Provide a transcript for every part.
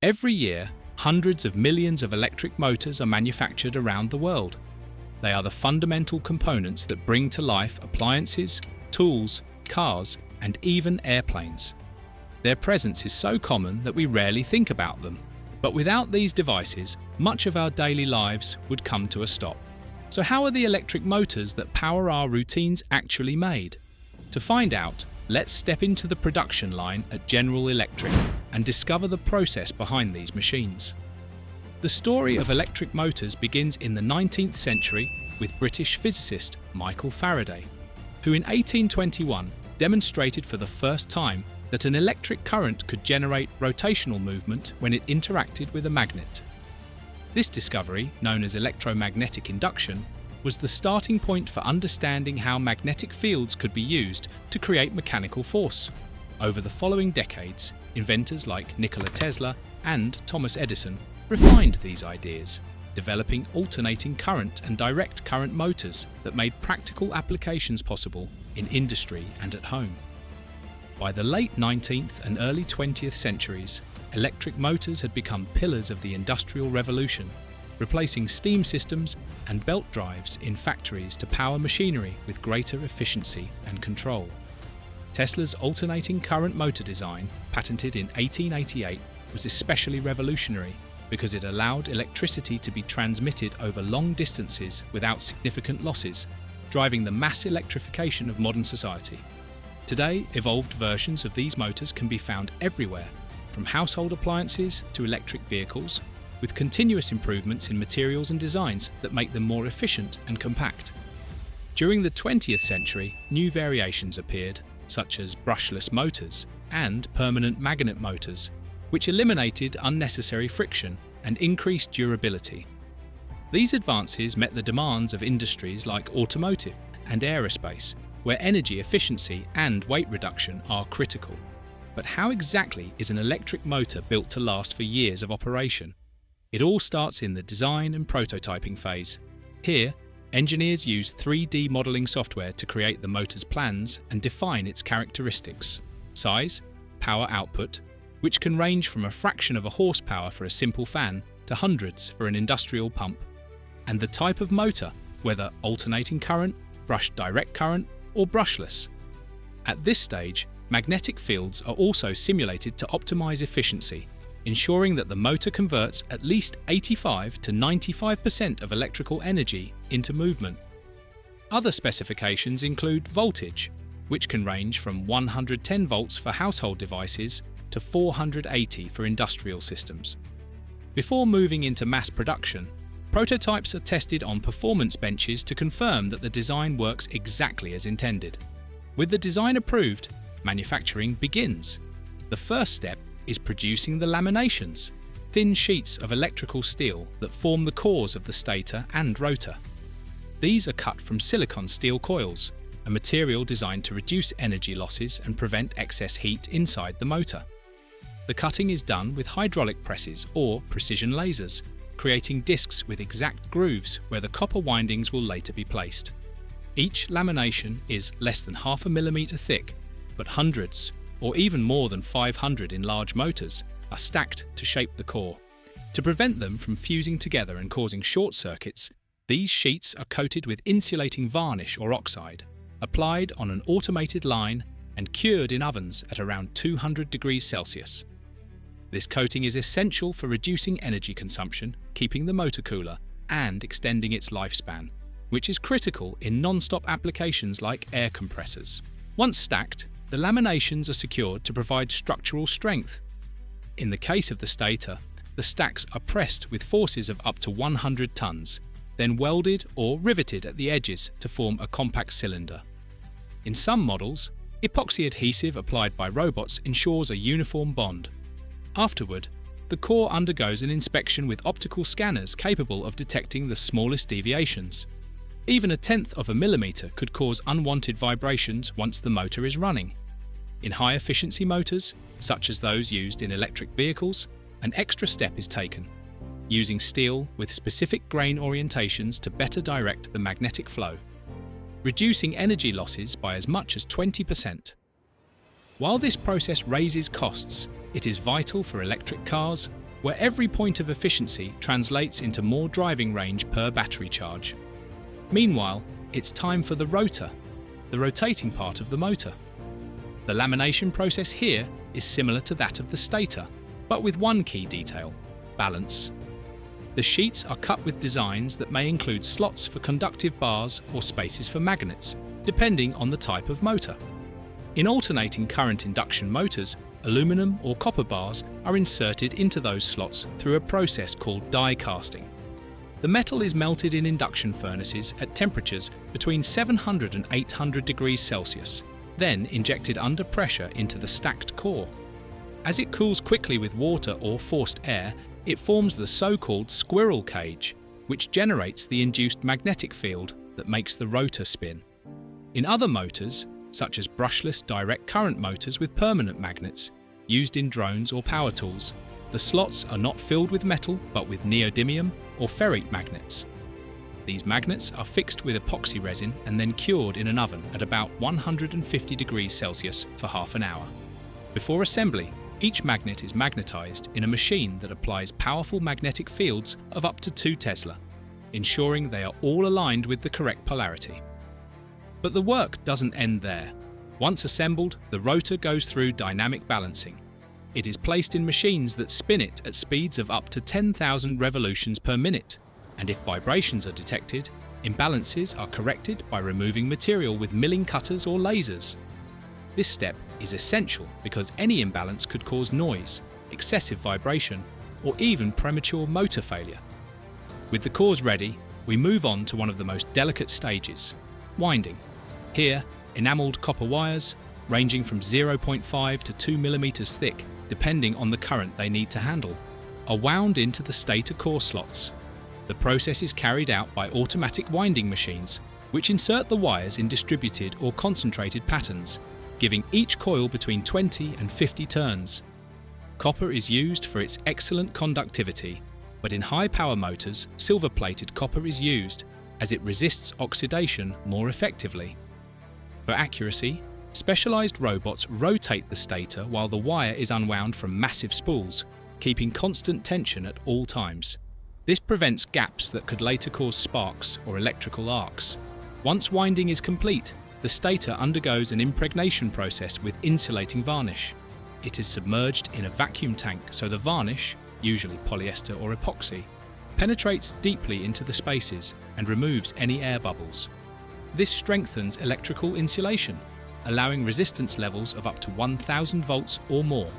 Every year, hundreds of millions of electric motors are manufactured around the world. They are the fundamental components that bring to life appliances, tools, cars, and even airplanes. Their presence is so common that we rarely think about them. But without these devices, much of our daily lives would come to a stop. So how are the electric motors that power our routines actually made? To find out, let's step into the production line at General Electric and discover the process behind these machines. The story of electric motors begins in the 19th century with British physicist Michael Faraday, who in 1821 demonstrated for the first time that an electric current could generate rotational movement when it interacted with a magnet. This discovery, known as electromagnetic induction, was the starting point for understanding how magnetic fields could be used to create mechanical force. Over the following decades, inventors like Nikola Tesla and Thomas Edison refined these ideas, developing alternating current and direct current motors that made practical applications possible in industry and at home. By the late 19th and early 20th centuries, electric motors had become pillars of the Industrial Revolution, replacing steam systems and belt drives in factories to power machinery with greater efficiency and control. Tesla's alternating current motor design, patented in 1888, was especially revolutionary because it allowed electricity to be transmitted over long distances without significant losses, driving the mass electrification of modern society. Today, evolved versions of these motors can be found everywhere, from household appliances to electric vehicles, with continuous improvements in materials and designs that make them more efficient and compact. During the 20th century, new variations appeared, such as brushless motors and permanent magnet motors, which eliminated unnecessary friction and increased durability. These advances met the demands of industries like automotive and aerospace, where energy efficiency and weight reduction are critical. But how exactly is an electric motor built to last for years of operation? It all starts in the design and prototyping phase. Here, engineers use 3D modeling software to create the motor's plans and define its characteristics: size, power output, which can range from a fraction of a horsepower for a simple fan to hundreds for an industrial pump, and the type of motor, whether alternating current, brushed direct current, or brushless. At this stage, magnetic fields are also simulated to optimize efficiency, ensuring that the motor converts at least 85 to 95% of electrical energy into movement. Other specifications include voltage, which can range from 110 volts for household devices to 480 for industrial systems. Before moving into mass production, prototypes are tested on performance benches to confirm that the design works exactly as intended. With the design approved, manufacturing begins. The first step is producing the laminations, thin sheets of electrical steel that form the cores of the stator and rotor. These are cut from silicon steel coils, a material designed to reduce energy losses and prevent excess heat inside the motor. The cutting is done with hydraulic presses or precision lasers, creating discs with exact grooves where the copper windings will later be placed. Each lamination is less than 0.5 millimeter thick, but hundreds, or even more than 500 in large motors, are stacked to shape the core. To prevent them from fusing together and causing short circuits, these sheets are coated with insulating varnish or oxide, applied on an automated line and cured in ovens at around 200 degrees Celsius. This coating is essential for reducing energy consumption, keeping the motor cooler, and extending its lifespan, which is critical in non-stop applications like air compressors. Once stacked, the laminations are secured to provide structural strength. In the case of the stator, the stacks are pressed with forces of up to 100 tons, then welded or riveted at the edges to form a compact cylinder. In some models, epoxy adhesive applied by robots ensures a uniform bond. Afterward, the core undergoes an inspection with optical scanners capable of detecting the smallest deviations. Even 1/10 of a millimeter could cause unwanted vibrations once the motor is running. In high-efficiency motors, such as those used in electric vehicles, an extra step is taken, using steel with specific grain orientations to better direct the magnetic flow, reducing energy losses by as much as 20%. While this process raises costs, it is vital for electric cars, where every point of efficiency translates into more driving range per battery charge. Meanwhile, it's time for the rotor, the rotating part of the motor. The lamination process here is similar to that of the stator, but with one key detail: balance. The sheets are cut with designs that may include slots for conductive bars or spaces for magnets, depending on the type of motor. In alternating current induction motors, aluminum or copper bars are inserted into those slots through a process called die casting. The metal is melted in induction furnaces at temperatures between 700 and 800 degrees Celsius, then injected under pressure into the stacked core. As it cools quickly with water or forced air, it forms the so-called squirrel cage, which generates the induced magnetic field that makes the rotor spin. In other motors, such as brushless direct current motors with permanent magnets, used in drones or power tools, the slots are not filled with metal but with neodymium or ferrite magnets. These magnets are fixed with epoxy resin and then cured in an oven at about 150 degrees Celsius for half an hour. Before assembly, each magnet is magnetized in a machine that applies powerful magnetic fields of up to 2 Tesla, ensuring they are all aligned with the correct polarity. But the work doesn't end there. Once assembled, the rotor goes through dynamic balancing. It is placed in machines that spin it at speeds of up to 10,000 revolutions per minute, and if vibrations are detected, imbalances are corrected by removing material with milling cutters or lasers. This step is essential because any imbalance could cause noise, excessive vibration, or even premature motor failure. With the cores ready, we move on to one of the most delicate stages: winding. Here, enamelled copper wires, ranging from 0.5 to 2 mm thick, depending on the current they need to handle, are wound into the stator core slots. The process is carried out by automatic winding machines, which insert the wires in distributed or concentrated patterns, giving each coil between 20 and 50 turns. Copper is used for its excellent conductivity, but in high-power motors, silver-plated copper is used as it resists oxidation more effectively. For accuracy, specialized robots rotate the stator while the wire is unwound from massive spools, keeping constant tension at all times. This prevents gaps that could later cause sparks or electrical arcs. Once winding is complete, the stator undergoes an impregnation process with insulating varnish. It is submerged in a vacuum tank so the varnish, usually polyester or epoxy, penetrates deeply into the spaces and removes any air bubbles. This strengthens electrical insulation, allowing resistance levels of up to 1000 volts or more.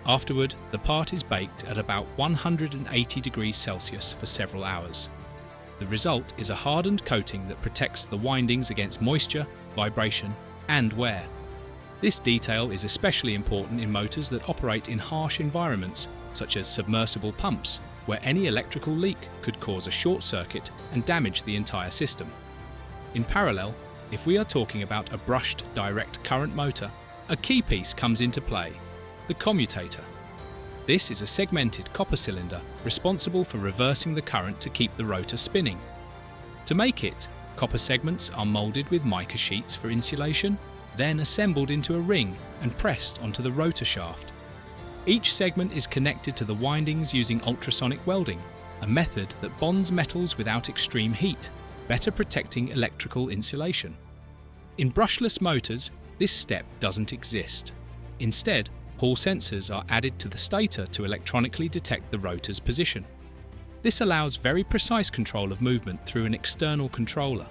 Afterward, the part is baked at about 180 degrees Celsius for several hours. The result is a hardened coating that protects the windings against moisture, vibration, and wear. This detail is especially important in motors that operate in harsh environments, such as submersible pumps, where any electrical leak could cause a short circuit and damage the entire system. In parallel, if we are talking about a brushed direct current motor, a key piece comes into play: the commutator. This is a segmented copper cylinder responsible for reversing the current to keep the rotor spinning. To make it, copper segments are molded with mica sheets for insulation, then assembled into a ring and pressed onto the rotor shaft. Each segment is connected to the windings using ultrasonic welding, a method that bonds metals without extreme heat, better protecting electrical insulation. In brushless motors, this step doesn't exist. Instead, Hall sensors are added to the stator to electronically detect the rotor's position. This allows very precise control of movement through an external controller.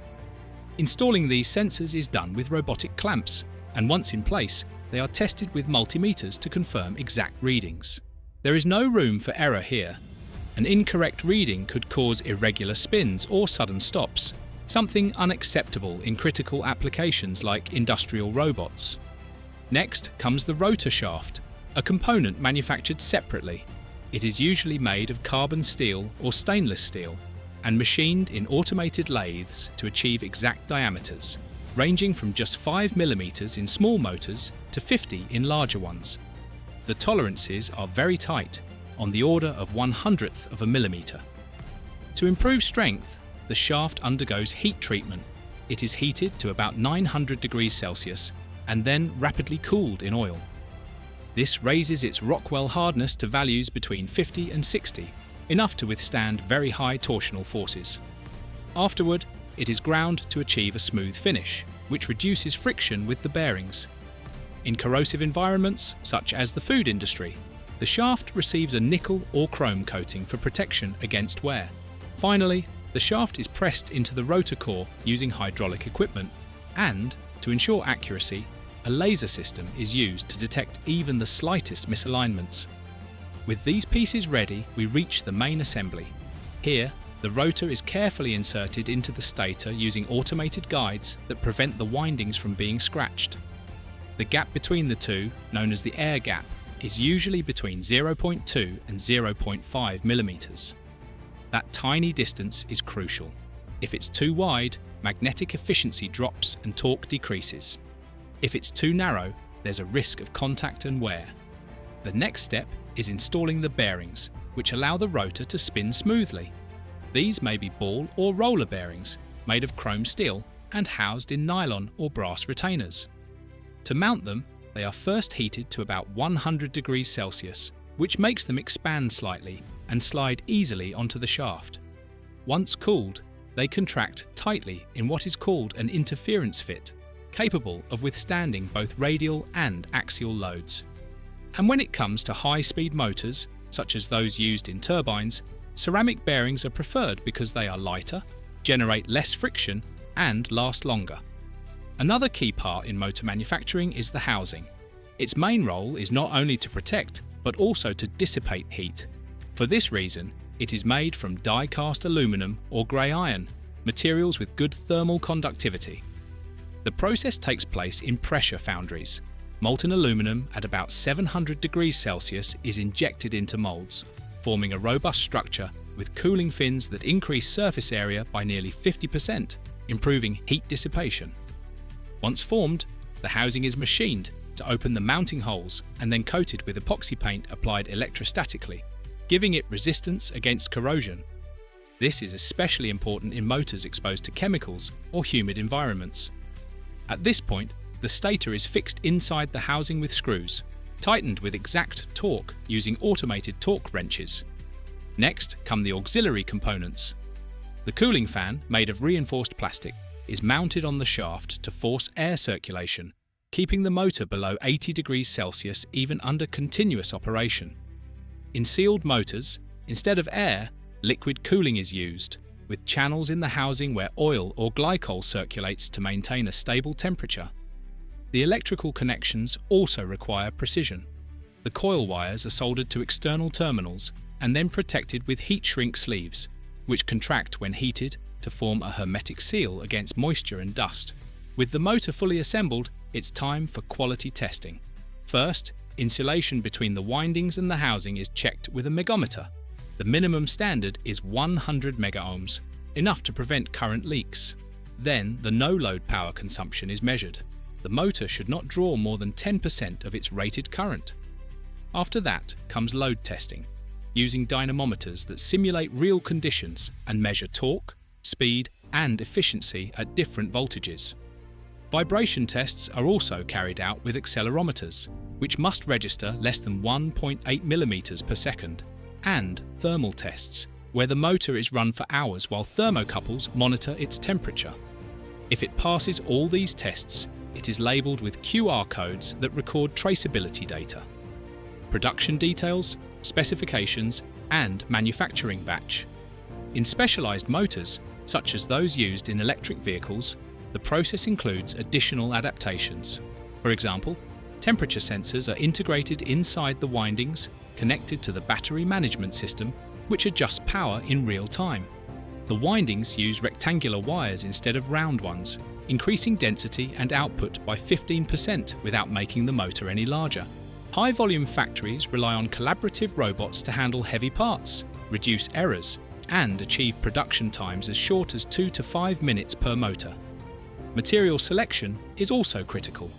Installing these sensors is done with robotic clamps, and once in place, they are tested with multimeters to confirm exact readings. There is no room for error here. An incorrect reading could cause irregular spins or sudden stops, something unacceptable in critical applications like industrial robots. Next comes the rotor shaft, a component manufactured separately. It is usually made of carbon steel or stainless steel and machined in automated lathes to achieve exact diameters, ranging from just 5 mm in small motors to 50 in larger ones. The tolerances are very tight, on the order of 1/100th of a millimeter. To improve strength, the shaft undergoes heat treatment. It is heated to about 900 degrees Celsius and then rapidly cooled in oil. This raises its Rockwell hardness to values between 50 and 60, enough to withstand very high torsional forces. Afterward, it is ground to achieve a smooth finish, which reduces friction with the bearings. In corrosive environments, such as the food industry, the shaft receives a nickel or chrome coating for protection against wear. Finally, the shaft is pressed into the rotor core using hydraulic equipment, and, to ensure accuracy, a laser system is used to detect even the slightest misalignments. With these pieces ready, we reach the main assembly. Here, the rotor is carefully inserted into the stator using automated guides that prevent the windings from being scratched. The gap between the two, known as the air gap, is usually between 0.2 and 0.5 millimeters. That tiny distance is crucial. If it's too wide, magnetic efficiency drops and torque decreases. If it's too narrow, there's a risk of contact and wear. The next step is installing the bearings, which allow the rotor to spin smoothly. These may be ball or roller bearings, made of chrome steel and housed in nylon or brass retainers. To mount them, they are first heated to about 100 degrees Celsius, which makes them expand slightly and slide easily onto the shaft. Once cooled, they contract tightly in what is called an interference fit, capable of withstanding both radial and axial loads. And when it comes to high-speed motors, such as those used in turbines, ceramic bearings are preferred because they are lighter, generate less friction, and last longer. Another key part in motor manufacturing is the housing. Its main role is not only to protect, but also to dissipate heat. For this reason, it is made from die-cast aluminum or grey iron, materials with good thermal conductivity. The process takes place in pressure foundries. Molten aluminum at about 700 degrees Celsius is injected into molds, forming a robust structure with cooling fins that increase surface area by nearly 50%, improving heat dissipation. Once formed, the housing is machined to open the mounting holes and then coated with epoxy paint applied electrostatically, giving it resistance against corrosion. This is especially important in motors exposed to chemicals or humid environments. At this point, the stator is fixed inside the housing with screws, tightened with exact torque using automated torque wrenches. Next come the auxiliary components. The cooling fan, made of reinforced plastic, is mounted on the shaft to force air circulation, keeping the motor below 80 degrees Celsius even under continuous operation. In sealed motors, instead of air, liquid cooling is used, with channels in the housing where oil or glycol circulates to maintain a stable temperature. The electrical connections also require precision. The coil wires are soldered to external terminals and then protected with heat shrink sleeves, which contract when heated to form a hermetic seal against moisture and dust. With the motor fully assembled, it's time for quality testing. First, insulation between the windings and the housing is checked with a megometer. The minimum standard is 100 megaohms, enough to prevent current leaks. Then, the no-load power consumption is measured. The motor should not draw more than 10% of its rated current. After that comes load testing, using dynamometers that simulate real conditions and measure torque, speed, and efficiency at different voltages. Vibration tests are also carried out with accelerometers, which must register less than 1.8 millimeters per second, and thermal tests, where the motor is run for hours while thermocouples monitor its temperature. If it passes all these tests, it is labelled with QR codes that record traceability data. Production details, specifications, and manufacturing batch. In specialised motors, such as those used in electric vehicles, the process includes additional adaptations. For example, temperature sensors are integrated inside the windings, connected to the battery management system, which adjusts power in real time. The windings use rectangular wires instead of round ones, increasing density and output by 15% without making the motor any larger. High-volume factories rely on collaborative robots to handle heavy parts, reduce errors, and achieve production times as short as 2 to 5 minutes per motor. Material selection is also critical.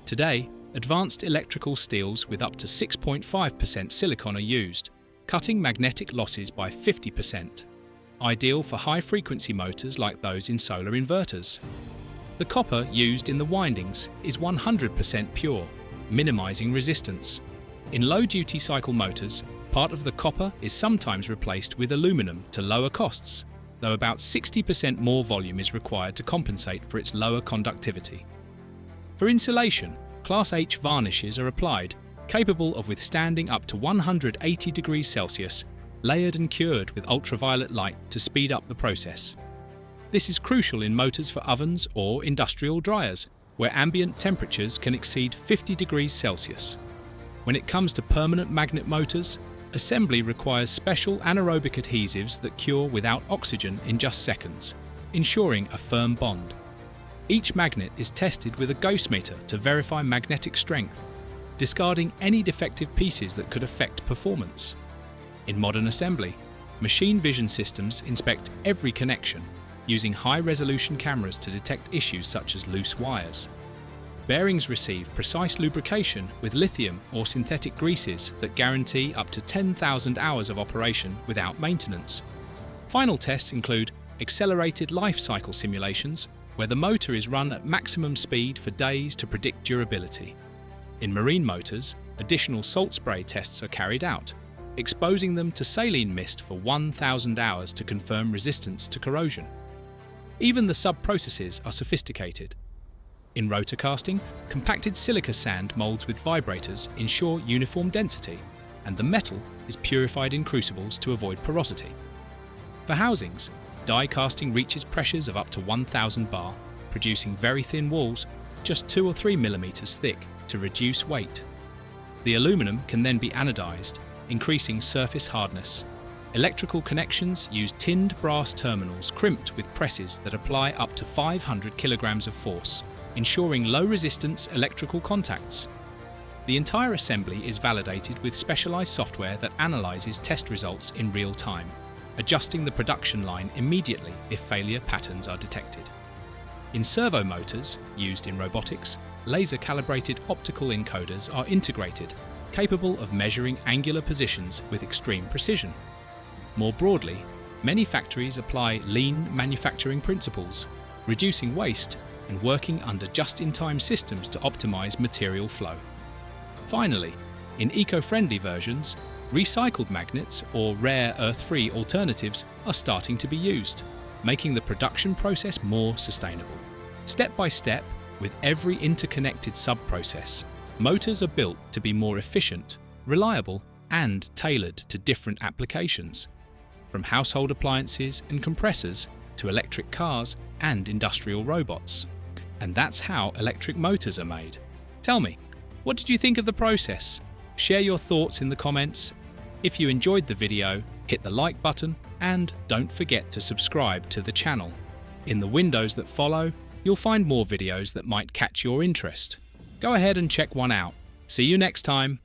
Today, advanced electrical steels with up to 6.5% silicon are used, cutting magnetic losses by 50%, ideal for high-frequency motors like those in solar inverters. The copper used in the windings is 100% pure, minimizing resistance. In low-duty cycle motors, part of the copper is sometimes replaced with aluminum to lower costs, though about 60% more volume is required to compensate for its lower conductivity. For insulation, Class H varnishes are applied, capable of withstanding up to 180 degrees Celsius, layered and cured with ultraviolet light to speed up the process. This is crucial in motors for ovens or industrial dryers, where ambient temperatures can exceed 50 degrees Celsius. When it comes to permanent magnet motors, assembly requires special anaerobic adhesives that cure without oxygen in just seconds, ensuring a firm bond. Each magnet is tested with a ghost meter to verify magnetic strength, discarding any defective pieces that could affect performance. In modern assembly, machine vision systems inspect every connection, using high-resolution cameras to detect issues such as loose wires. Bearings receive precise lubrication with lithium or synthetic greases that guarantee up to 10,000 hours of operation without maintenance. Final tests include accelerated life cycle simulations, where the motor is run at maximum speed for days to predict durability. In marine motors, additional salt spray tests are carried out, exposing them to saline mist for 1,000 hours to confirm resistance to corrosion. Even the sub-processes are sophisticated. In rotor casting, compacted silica sand molds with vibrators ensure uniform density, and the metal is purified in crucibles to avoid porosity. For housings, die casting reaches pressures of up to 1,000 bar, producing very thin walls, just 2 or 3 millimeters thick, to reduce weight. The aluminum can then be anodized, increasing surface hardness. Electrical connections use tinned brass terminals crimped with presses that apply up to 500 kilograms of force, ensuring low-resistance electrical contacts. The entire assembly is validated with specialized software that analyzes test results in real time, adjusting the production line immediately if failure patterns are detected. In servo motors, used in robotics, laser-calibrated optical encoders are integrated, capable of measuring angular positions with extreme precision. More broadly, many factories apply lean manufacturing principles, reducing waste and working under just-in-time systems to optimize material flow. Finally, in eco-friendly versions, recycled magnets or rare earth-free alternatives are starting to be used, making the production process more sustainable. Step by step, with every interconnected sub-process, motors are built to be more efficient, reliable, and tailored to different applications, from household appliances and compressors to electric cars and industrial robots. And that's how electric motors are made. Tell me, what did you think of the process? Share your thoughts in the comments. If you enjoyed the video, hit the like button and don't forget to subscribe to the channel. In the windows that follow, you'll find more videos that might catch your interest. Go ahead and check one out. See you next time.